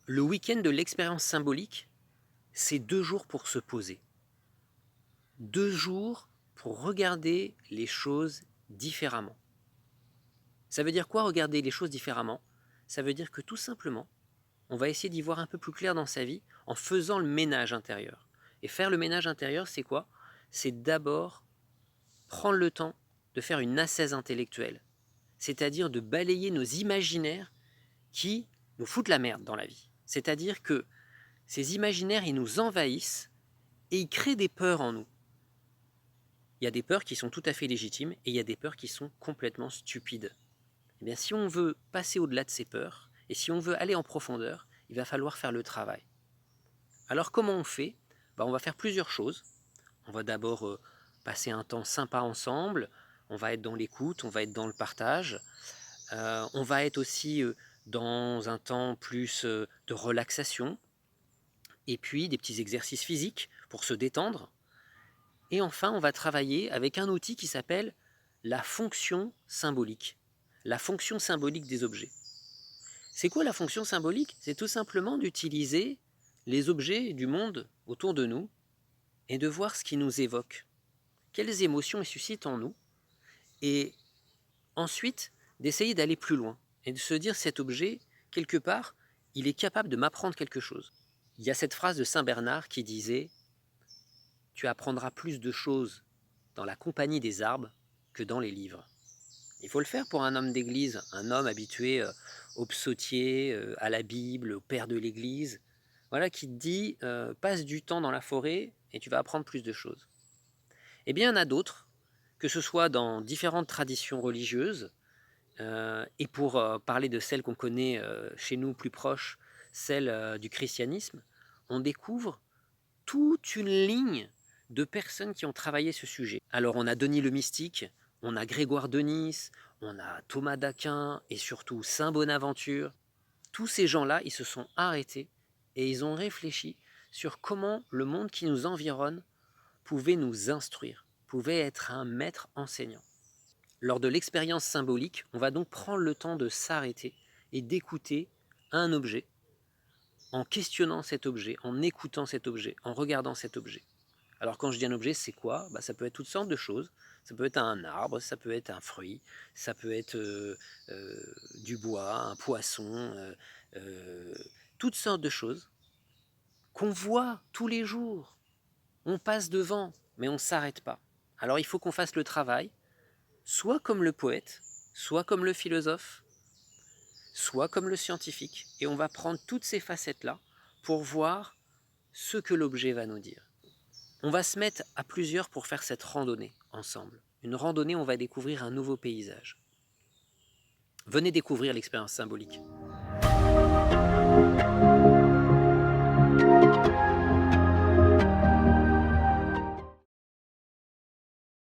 Le week-end de l'expérience symbolique, c'est 2 jours pour se poser. 2 jours pour regarder les choses différemment. Ça veut dire quoi regarder les choses différemment? Ça veut dire que tout simplement, on va essayer d'y voir un peu plus clair dans sa vie en faisant le ménage intérieur. Et faire le ménage intérieur, c'est quoi? C'est d'abord prendre le temps de faire une assise intellectuelle, c'est-à-dire de balayer nos imaginaires qui nous foutent la merde dans la vie. C'est-à-dire que ces imaginaires, ils nous envahissent et ils créent des peurs en nous. Il y a des peurs qui sont tout à fait légitimes et il y a des peurs qui sont complètement stupides. Eh bien, si on veut passer au-delà de ces peurs et si on veut aller en profondeur, il va falloir faire le travail. Alors comment on fait? On va faire plusieurs choses. On va d'abord passer un temps sympa ensemble, on va être dans l'écoute, on va être dans le partage, on va être aussi dans un temps plus de relaxation, et puis des petits exercices physiques pour se détendre. Et enfin, on va travailler avec un outil qui s'appelle la fonction symbolique. La fonction symbolique des objets. C'est quoi la fonction symbolique? C'est tout simplement d'utiliser les objets du monde autour de nous et de voir ce qui nous évoque. Quelles émotions ils suscitent en nous. Et ensuite, d'essayer d'aller plus loin et de se dire cet objet, quelque part, il est capable de m'apprendre quelque chose. Il y a cette phrase de Saint Bernard qui disait « Tu apprendras plus de choses dans la compagnie des arbres que dans les livres ». Il faut le faire pour un homme d'église, un homme habitué au psautier, à la Bible, au père de l'église, voilà, qui te dit passe du temps dans la forêt et tu vas apprendre plus de choses. Eh bien, il y en a d'autres, que ce soit dans différentes traditions religieuses, et pour parler de celle qu'on connaît chez nous plus proche, celle du christianisme, on découvre toute une ligne de personnes qui ont travaillé ce sujet. Alors on a Denis le Mystique, on a Grégoire de Nice, on a Thomas d'Aquin et surtout Saint Bonaventure. Tous ces gens-là, ils se sont arrêtés et ils ont réfléchi sur comment le monde qui nous environne pouvait nous instruire, pouvait être un maître enseignant. Lors de l'expérience symbolique, on va donc prendre le temps de s'arrêter et d'écouter un objet en questionnant cet objet, en écoutant cet objet, en regardant cet objet. Alors quand je dis un objet, c'est quoi? Ça peut être toutes sortes de choses. Ça peut être un arbre, ça peut être un fruit, ça peut être du bois, un poisson, toutes sortes de choses qu'on voit tous les jours. On passe devant, mais on ne s'arrête pas. Alors il faut qu'on fasse le travail, soit comme le poète, soit comme le philosophe, soit comme le scientifique. Et on va prendre toutes ces facettes-là pour voir ce que l'objet va nous dire. On va se mettre à plusieurs pour faire cette randonnée ensemble. Une randonnée où on va découvrir un nouveau paysage. Venez découvrir l'expérience symbolique.